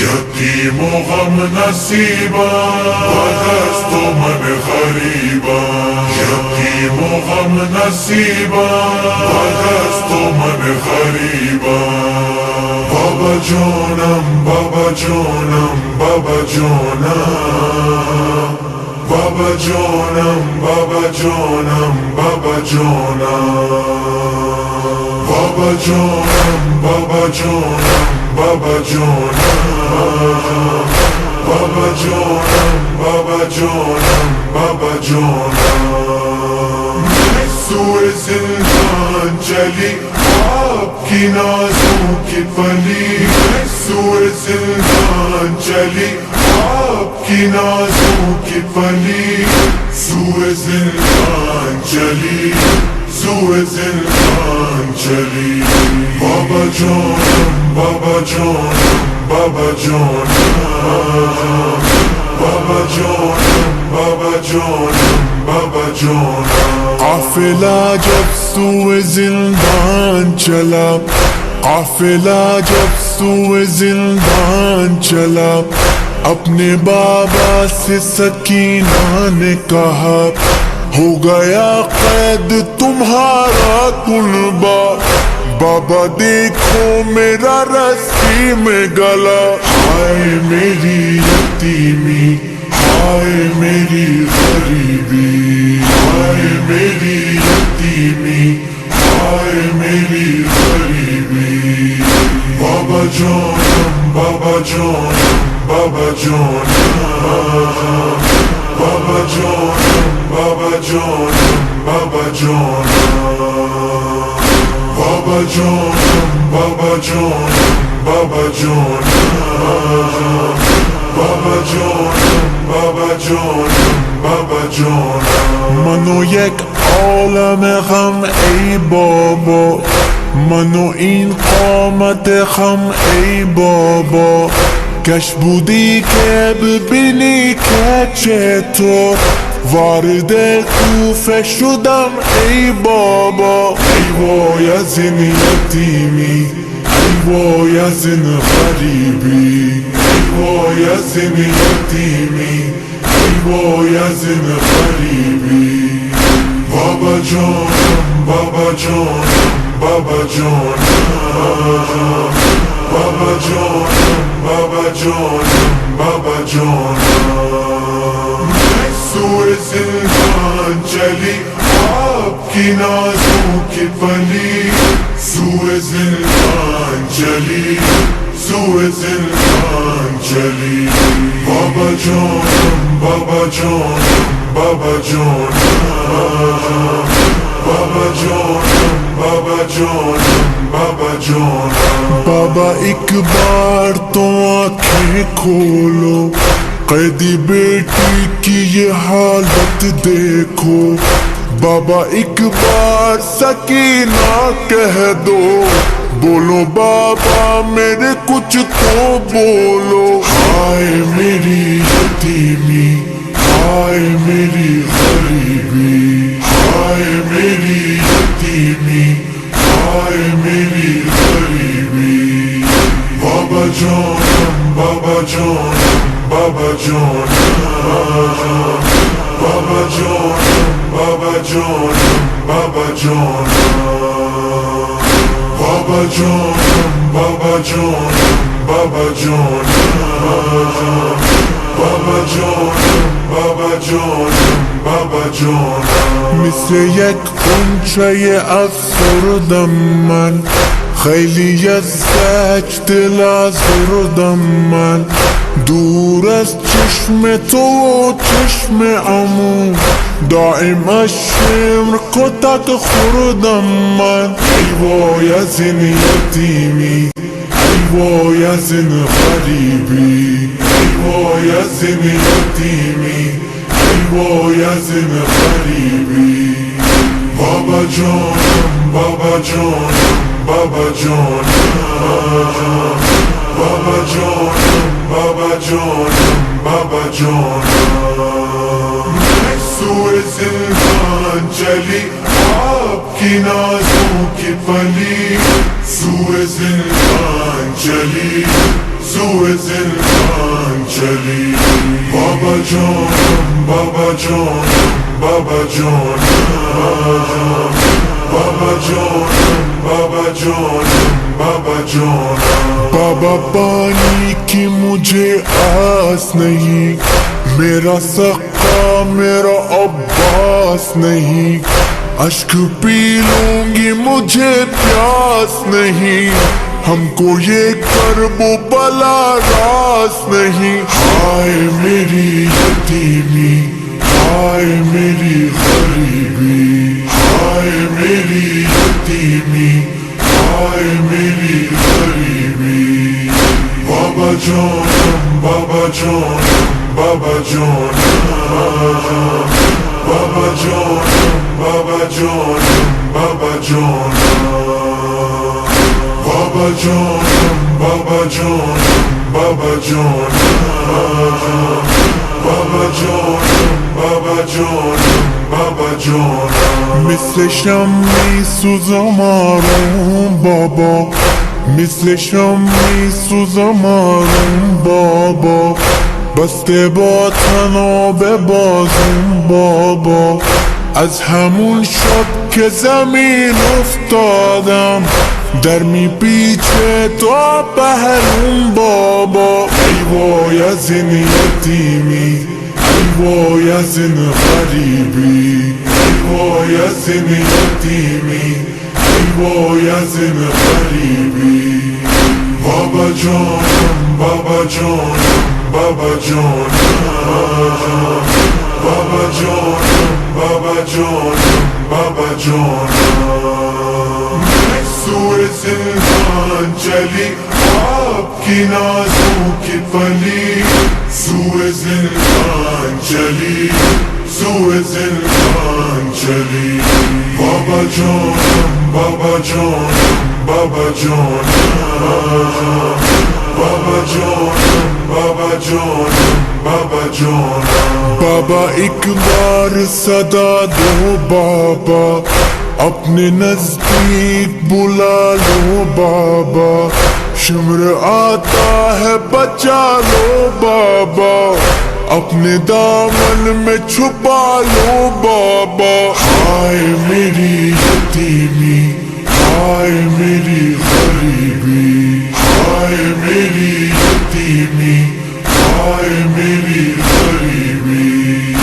یتیم و غم نصیبا بدست و من غریبا یتیم و غم نصیبا بدست و من غریبا بابا جانم بابا جانم بابا جانم بابا جانم بابا جانم بابا جانم بابا جانم بابا جانم بابا جانم بابا جانم بابا جانم بابا جانم سوء زندان چلی آپ کی نازوں کی پلی سوء زندان چلی آپ کی نازوں کی پلی سوء زندان چلی سوء زندان چلی بابا جانم بابا جانم بابا جانم بابا جانم بابا جانم بابا جانم قافلہ جب سوء زندان چلا قافلہ جب سوء زندان چلا اپنے بابا سے سکینہ نے کہا ہو گیا قید تمہارا کنبہ بابا دیکھو میرا رسی میں گلا ہائے میری یتیمی ہائے میری غریبی ہائے میری یتیمی ہائے میری غریبی بابا جانم بابا جانم بابا جانم بابا جانم بابا جانم بابا جانم بابا جانم بابا جانم بابا جانم بابا جانم بابا جانم بابا جانم منو یک عالم غم ای بابا منو این قامت خم ای بابا کش بودی که ببینی که چطور وارد کوفه شدم ای بابا ای وای از این یتیمی ای وای از این غریبی ای وای از این یتیمی ای وای از این غریبی بابا جانم بابا جانم بابا جانم بابا جانم بابا جانم بابا جانم سوء زندان چلی آپ کی نازوں کی پلی سوء زندان چلی سوء زندان چلی بابا جانم بابا جانم بابا جانم بابا جانم بابا جانم بابا جانم بابا ایک بار تو آنکھیں کھولو قیدی بیٹی کی یہ حالت دیکھو بابا ایک بار سکینہ کہہ دو بولو بابا میرے کچھ تو بولو ہائے میری یتیمی ہائے میری غریبی ہائے میری یتیمی ہائے میری غریبی بابا جانم بابا جانم بابا جانم بابا جانم بابا جانم بابا جانم بابا جانم بابا جانم بابا جانم بابا جانم بابا جانم بابا جانم مثل یک غنچه افسردم من خیلی از سجده لازردم من دور از چشم تو و چشم عمو دائم از شمر کتک خوردم من ای وای از این یتیمی ای وای از این غریبی ای وای از این یتیمی ای وای از این غریبی بابا جانم بابا جانم بابا جانم بابا جانم بابا جانم بابا جانم سوء زندان چلی آپ کی نازوں کی پلی سوء زندان چلی سوء زندان چلی بابا جانم بابا جانم بابا جانم بابا جانم بابا جانم بابا جانم بابا پانی کی مجھے آس نہیں میرا سقا میرا عباس نہیں اشک پی لوں گی مجھے پیاس نہیں ہم کو یہ کرب و بلا راس نہیں ہائے میری یتیمی ہائے میری غریبی ہائے میری یتیمی ہائے میری غریبی بابا جانم بابا جانم بابا جانم بابا جانم بابا جانم بابا جانم بابا جانم بابا جانم بابا جانم بابا جانم بابا جانم بابا جانم مثل شمعی سوزمارم بابا مثل شمعی سوزمارم بابا بسته با طناب بازم بابا از همون شب که زمین افتادم در میپیچه تا بهرون بابا ای وای از این یتیمی ای وای از این غریبی ای وای از این یتیمی ای وای از این غریبی بابا جانم بابا جانم بابا جانم بابا جانم بابا جانم بابا جانم سوئے زندان چلی آپ کی نازوں کی پلی سوئے زندان چلی سوئے زندان چلی بابا جانم بابا جانم بابا جانم بابا جانم بابا جانم بابا جانم بابا ایک بار صدا دو بابا اپنے نزدیک بلا لو بابا شمر آتا ہے بچا لو بابا اپنے دامن میں چھپا لو بابا ہائے میری یتیمی ہائے میری غریبی ہائے میری یتیمی ہائے میری غریبی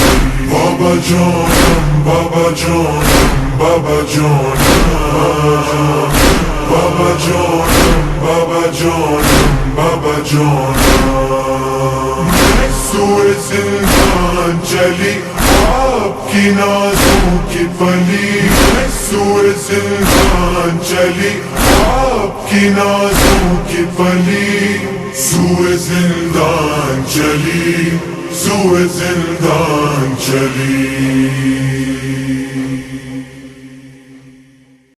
بابا جانم بابا جانم بابا جانم بابا جانم بابا جانم بابا جانم سوئے زندان چلی آپ کی نازوں کی پلی سوئے زندان چلی آپ کی نازوں کی پلی سوئے زندان چلی سوئے زندان چلی